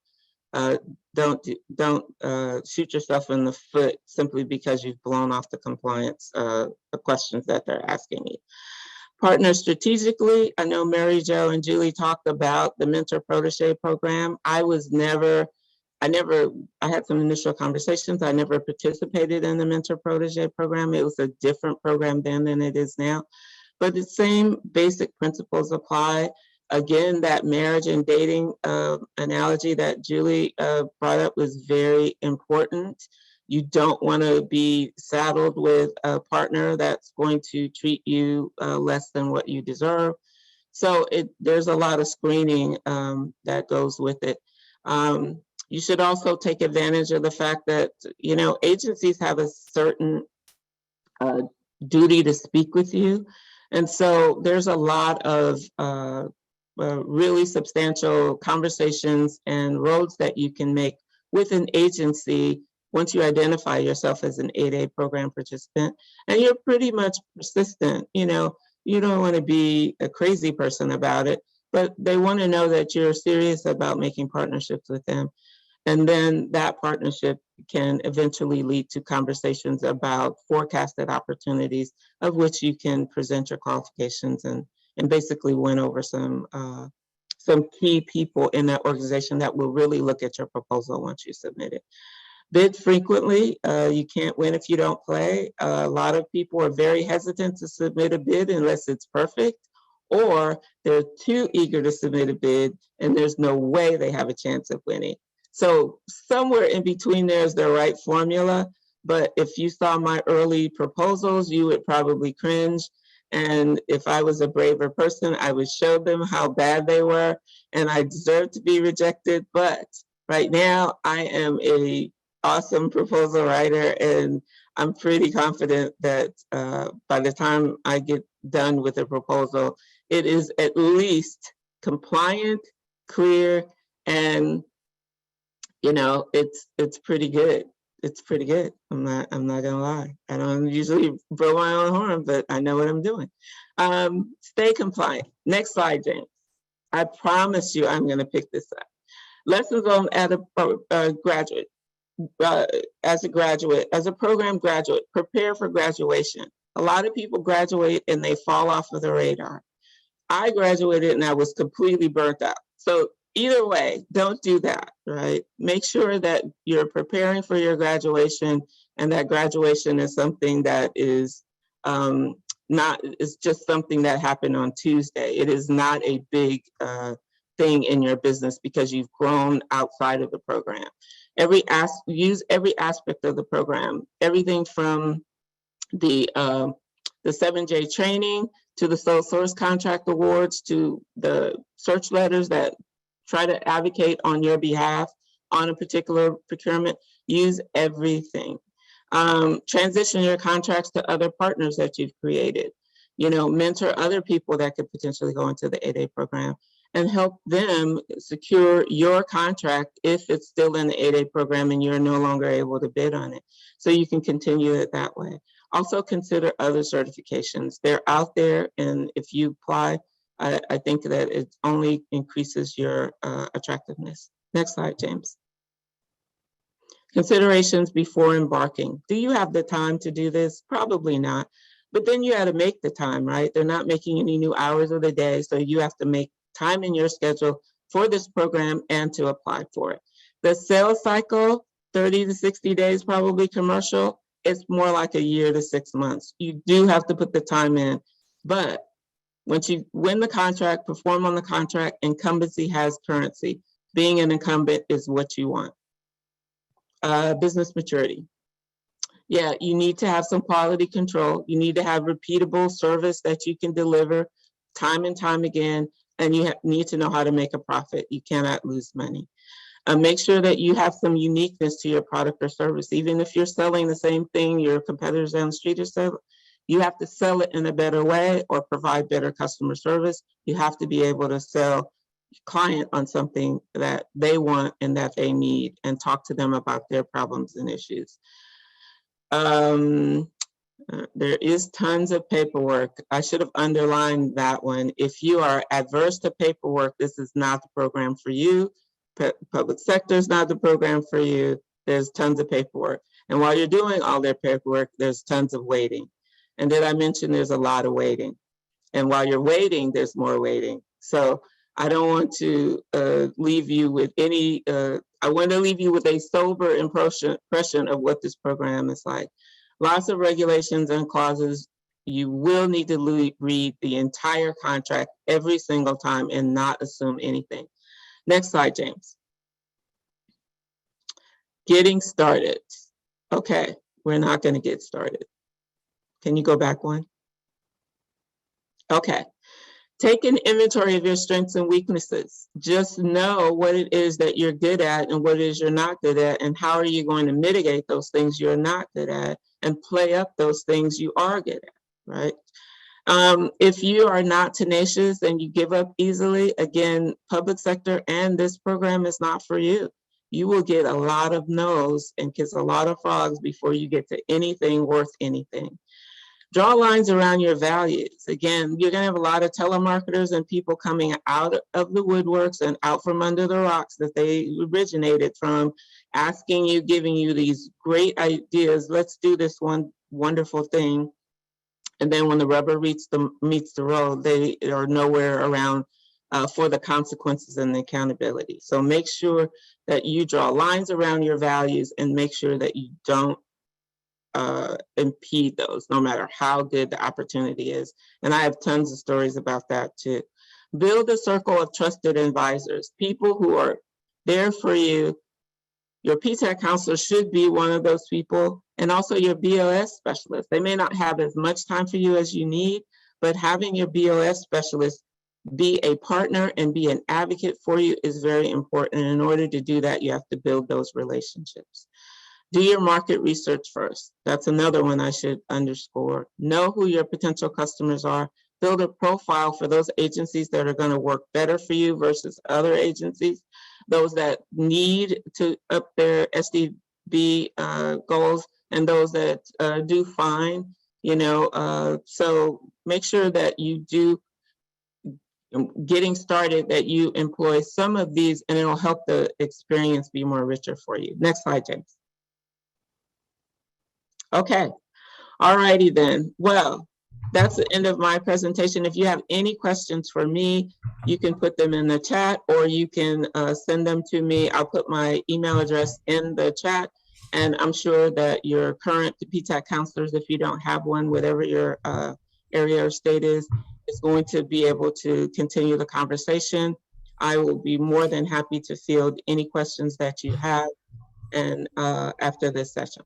shoot yourself in the foot simply because you've blown off the compliance the questions that they're asking you. Partner strategically. I know Mary Jo and Julie talked about the mentor protege program. I had some initial conversations. I never participated in the mentor protege program. It was a different program then than it is now. But the same basic principles apply. Again, that marriage and dating analogy that Julie brought up was very important. You don't want to be saddled with a partner that's going to treat you less than what you deserve. So there's a lot of screening that goes with it. You should also take advantage of the fact that, agencies have a certain duty to speak with you. And so there's a lot of really substantial conversations and roads that you can make with an agency once you identify yourself as an 8A program participant, and you're pretty much persistent. You don't want to be a crazy person about it, but they want to know that you're serious about making partnerships with them. And then that partnership can eventually lead to conversations about forecasted opportunities of which you can present your qualifications and basically win over some key people in that organization that will really look at your proposal once you submit it. Bid frequently. You can't win if you don't play. A lot of people are very hesitant to submit a bid unless it's perfect, or they're too eager to submit a bid and there's no way they have a chance of winning. So somewhere in between there is the right formula. But if you saw my early proposals, you would probably cringe. And if I was a braver person, I would show them how bad they were and I deserve to be rejected. But right now I am a awesome proposal writer, and I'm pretty confident that by the time I get done with a proposal, it is at least compliant, clear, and it's pretty good. It's pretty good. I'm not gonna lie. I don't usually blow my own horn, but I know what I'm doing. Stay compliant. Next slide, James. I promise you I'm gonna pick this up. Lessons on graduate. As a program graduate, prepare for graduation. A lot of people graduate and they fall off of the radar. I graduated and I was completely burnt out. So either way, don't do that, right? Make sure that you're preparing for your graduation and that graduation is something that is it's just something that happened on Tuesday. It is not a big thing in your business because you've grown outside of the program. Use every aspect of the program, everything from the 7J training to the sole source contract awards to the search letters that try to advocate on your behalf on a particular procurement. Use everything. Transition your contracts to other partners that you've created. Mentor other people that could potentially go into the 8A program and help them secure your contract if it's still in the 8A program and you're no longer able to bid on it. So you can continue it that way. Also consider other certifications. They're out there, and if you apply, I think that it only increases your attractiveness. Next slide, James. Considerations before embarking. Do you have the time to do this? Probably not, but then you got to make the time, right? They're not making any new hours of the day, so you have to make time in your schedule for this program and to apply for it. The sales cycle, 30 to 60 days, probably commercial. It's more like a year to 6 months. You do have to put the time in, but once you win the contract, perform on the contract, incumbency has currency. Being an incumbent is what you want. Business maturity. Yeah, you need to have some quality control. You need to have repeatable service that you can deliver time and time again, and you need to know how to make a profit. You cannot lose money. Make sure that you have some uniqueness to your product or service. Even if you're selling the same thing your competitors down the street are selling, you have to sell it in a better way or provide better customer service. You have to be able to sell client on something that they want and that they need and talk to them about their problems and issues. There is tons of paperwork. I should have underlined that one. If you are adverse to paperwork, this is not the program for you. Public sector is not the program for you. There's tons of paperwork. And while you're doing all their paperwork, there's tons of waiting. And did I mention there's a lot of waiting? And while you're waiting, there's more waiting. So I don't want to leave you with any, I want to leave you with a sober impression of what this program is like. Lots of regulations and clauses. You will need to read the entire contract every single time and not assume anything. Next slide, James. Getting started. Okay, we're not going to get started. Can you go back one? Okay. Take an inventory of your strengths and weaknesses. Just know what it is that you're good at and what it is you're not good at, and how are you going to mitigate those things you're not good at and play up those things you are good at, right? If you are not tenacious and you give up easily, again, public sector and this program is not for you. You will get a lot of no's and kiss a lot of frogs before you get to anything worth anything. Draw lines around your values. Again, you're gonna have a lot of telemarketers and people coming out of the woodworks and out from under the rocks that they originated from, asking you, giving you these great ideas. Let's do this one wonderful thing. And then when the rubber meets the road, they are nowhere around for the consequences and the accountability. So make sure that you draw lines around your values and make sure that you don't impede those, no matter how good the opportunity is. And I have tons of stories about that too. Build a circle of trusted advisors, people who are there for you. Your PTAC counselor should be one of those people, and also your BOS specialist. They may not have as much time for you as you need, but having your BOS specialist be a partner and be an advocate for you is very important. And in order to do that, you have to build those relationships. Do your market research first. That's another one I should underscore. Know who your potential customers are. Build a profile for those agencies that are going to work better for you versus other agencies. Those that need to up their SDB goals and those that do fine, you know. So make sure that you do, getting started, that you employ some of these, and it'll help the experience be more richer for you. Next slide, James. Okay, all righty then. Well, that's the end of my presentation. If you have any questions for me, you can put them in the chat, or you can send them to me. I'll put my email address in the chat, and I'm sure that your current PTAC counselors, if you don't have one, whatever your area or state is going to be able to continue the conversation. I will be more than happy to field any questions that you have and after this session.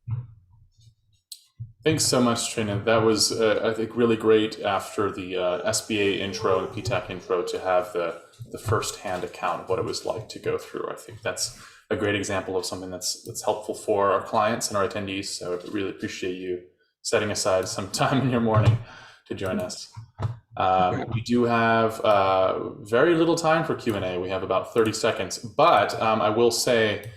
Thanks so much, Trina. That was, I think, really great after the SBA intro and PTAC intro to have the first-hand account of what it was like to go through. I think that's a great example of something that's helpful for our clients and our attendees. So I really appreciate you setting aside some time in your morning to join us. We do have very little time for Q&A. We have about 30 seconds, but I will say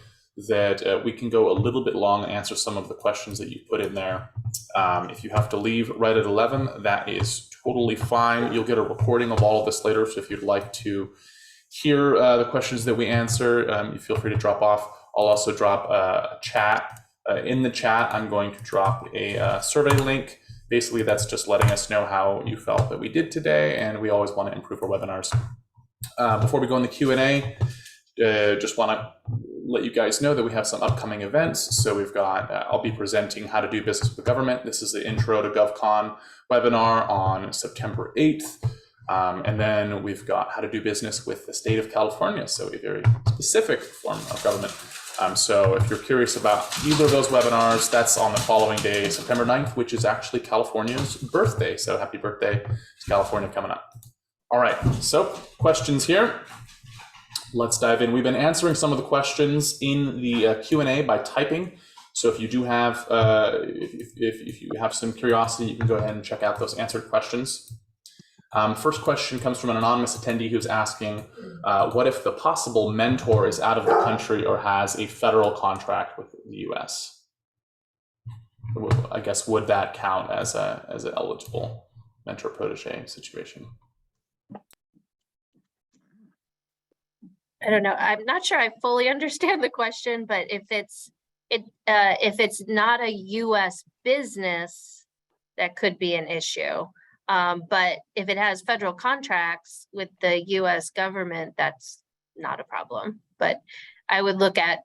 that we can go a little bit long and answer some of the questions that you put in there. If you have to leave right at 11, that is totally fine. You'll get a recording of all of this later, so if you'd like to hear the questions that we answer, you feel free to drop off. I'll also drop a chat. In the chat, I'm going to drop a survey link. Basically, that's just letting us know how you felt that we did today, and we always want to improve our webinars. Before we go in the Q&A, just want to let you guys know that we have some upcoming events. So we've got, I'll be presenting how to do business with the government. This is the Intro to GovCon webinar on September 8th. And then we've got how to do business with the state of California. So a very specific form of government. So if you're curious about either of those webinars, that's on the following day, September 9th, which is actually California's birthday. So happy birthday to California coming up. All right, so questions here. Let's dive in. We've been answering some of the questions in the Q&A by typing. So if you do have, if you have some curiosity, you can go ahead and check out those answered questions. First question comes from an anonymous attendee who's asking, what if the possible mentor is out of the country or has a federal contract with the US? I guess, would that count as an eligible mentor-protege situation? I don't know. I'm not sure I fully understand the question, but if it's not a U.S. business, that could be an issue. But if it has federal contracts with the U.S. government, that's not a problem. But I would look at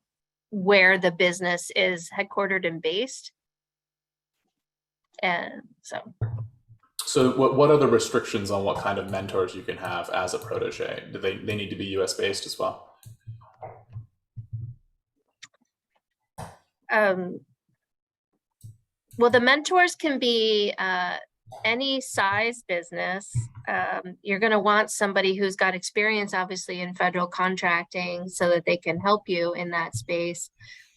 where the business is headquartered and based. And So what are the restrictions on what kind of mentors you can have as a protege? Do they need to be US based as well? Well, the mentors can be any size business. You're going to want somebody who's got experience, obviously, in federal contracting so that they can help you in that space.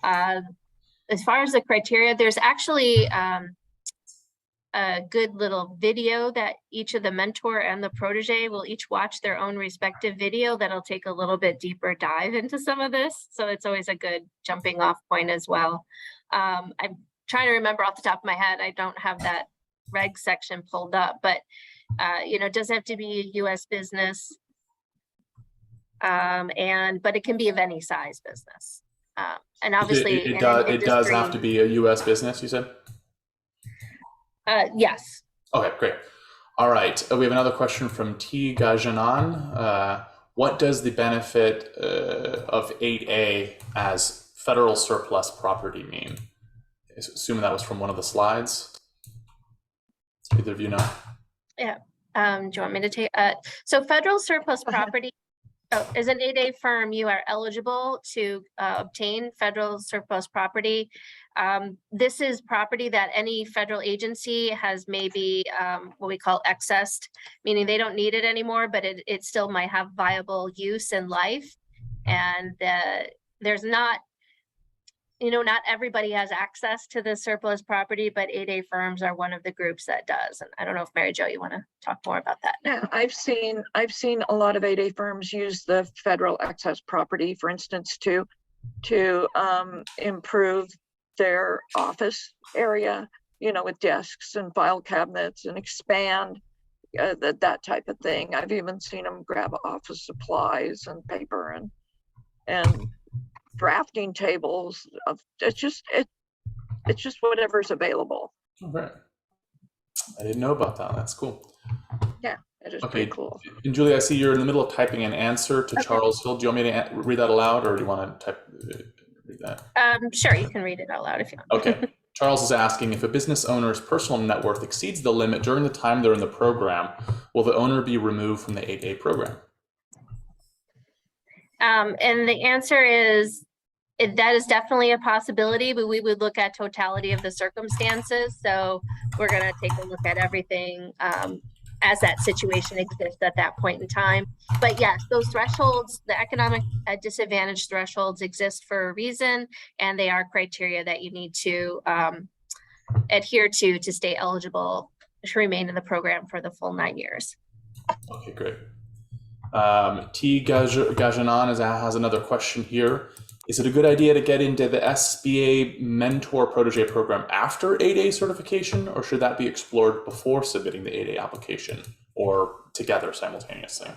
As far as the criteria, there's actually a good little video that each of the mentor and the protege will each watch their own respective video that'll take a little bit deeper dive into some of this. So it's always a good jumping off point as well. I'm trying to remember off the top of my head. I don't have that reg section pulled up, but it doesn't have to be a US business. But it can be of any size business. And obviously it does have to be a US business, you said? Yes. Okay, great. All right, we have another question from T. Gajanan. What does the benefit of 8A as federal surplus property mean? Assuming that was from one of the slides. Either of you know? Yeah. Do you want me to take? So federal surplus property, as an 8A firm, you are eligible to obtain federal surplus property. This is property that any federal agency has maybe what we call excessed, meaning they don't need it anymore, but it still might have viable use in life. And there's not, not everybody has access to the surplus property, but 8A firms are one of the groups that does. And I don't know if Mary Jo, you want to talk more about that? Yeah, I've seen a lot of 8A firms use the federal excess property, for instance, to improve their office area, with desks and file cabinets, and expand that type of thing. I've even seen them grab office supplies and paper and drafting tables. It's just whatever's available. All right. I didn't know about that. That's cool. Yeah, it is pretty cool. And Julie, I see you're in the middle of typing an answer to Charles Hill. Do you want me to read that aloud, or do you want to read that? Sure, you can read it out loud if you want. Okay. Charles is asking, if a business owner's personal net worth exceeds the limit during the time they're in the program, will the owner be removed from the 8A program? And the answer is, that is definitely a possibility, but we would look at totality of the circumstances. So we're going to take a look at everything as that situation exists at that point in time. But yes, those thresholds, the economic disadvantage thresholds exist for a reason, and they are criteria that you need to adhere to stay eligible to remain in the program for the full 9 years. Okay, great. T. Gajanan has another question here. Is it a good idea to get into the SBA Mentor Protege program after 8A certification, or should that be explored before submitting the 8A application, or together simultaneously?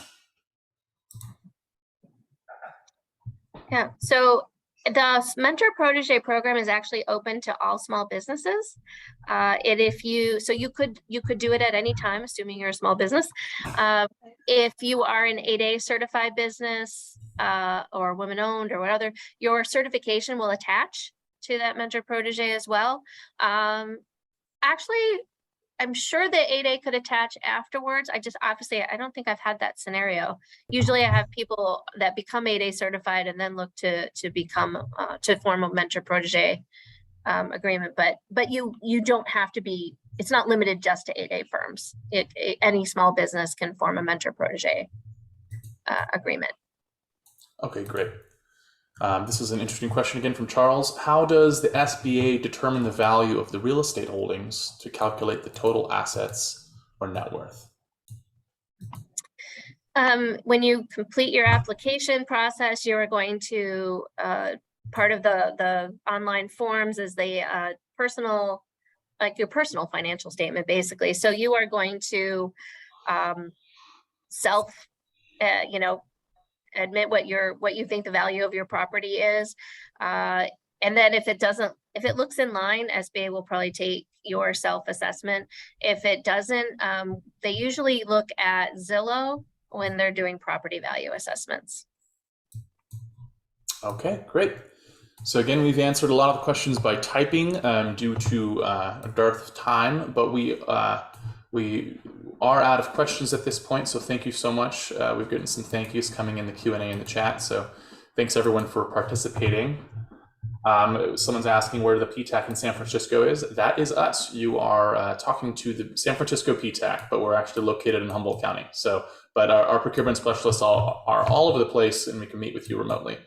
Yeah, so the Mentor Protege program is actually open to all small businesses. You could do it at any time, assuming you're a small business. If you are an 8A certified business or women-owned or whatever, your certification will attach to that Mentor Protege as well. Actually, I'm sure that 8A could attach afterwards. I don't think I've had that scenario. Usually I have people that become 8A certified and then look to become, to form a Mentor Protege agreement, but you don't have to be, it's not limited just to 8A firms. Any small business can form a Mentor Protege agreement. Okay, great. This is an interesting question again from Charles. How does the SBA determine the value of the real estate holdings to calculate the total assets or net worth? When you complete your application process, you are going to, part of the online forms is the your personal financial statement, basically. So you are going to admit what you think the value of your property is, and then if it looks in line, SBA will probably take your self-assessment. If it doesn't, they usually look at Zillow when they're doing property value assessments. Okay, great. So again, we've answered a lot of the questions by typing due to a dearth of time, but we are out of questions at this point, so thank you so much. We've gotten some thank yous coming in the Q&A in the chat, so thanks everyone for participating. Someone's asking where the PTAC in San Francisco is. That is us. You are talking to the San Francisco PTAC, but we're actually located in Humboldt County. But our procurement specialists are all over the place, and we can meet with you remotely.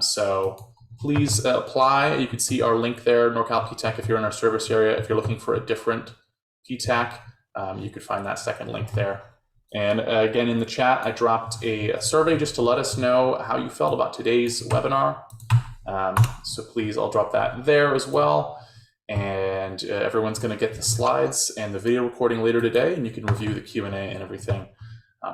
So please apply. You can see our link there, Norcal PTAC, if you're in our service area. If you're looking for a different PTAC, you could find that second link there. And again, in the chat, I dropped a survey just to let us know how you felt about today's webinar. So please, I'll drop that there as well. And And everyone's going to get the slides and the video recording later today, and you can review the Q&A and everything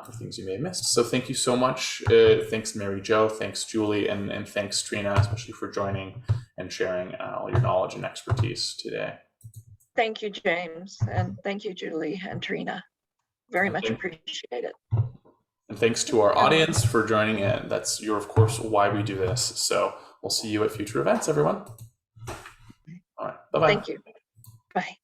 for things you may have missed. So thank you so much. Thanks, Mary Jo. Thanks, Julie. And thanks, Trina, especially for joining and sharing all your knowledge and expertise today. Thank you, James. And thank you, Julie and Trina. Very much appreciate it. And thanks to our audience for joining in. You're, of course, why we do this. So we'll see you at future events, everyone. All right. Bye-bye. Thank you. Bye.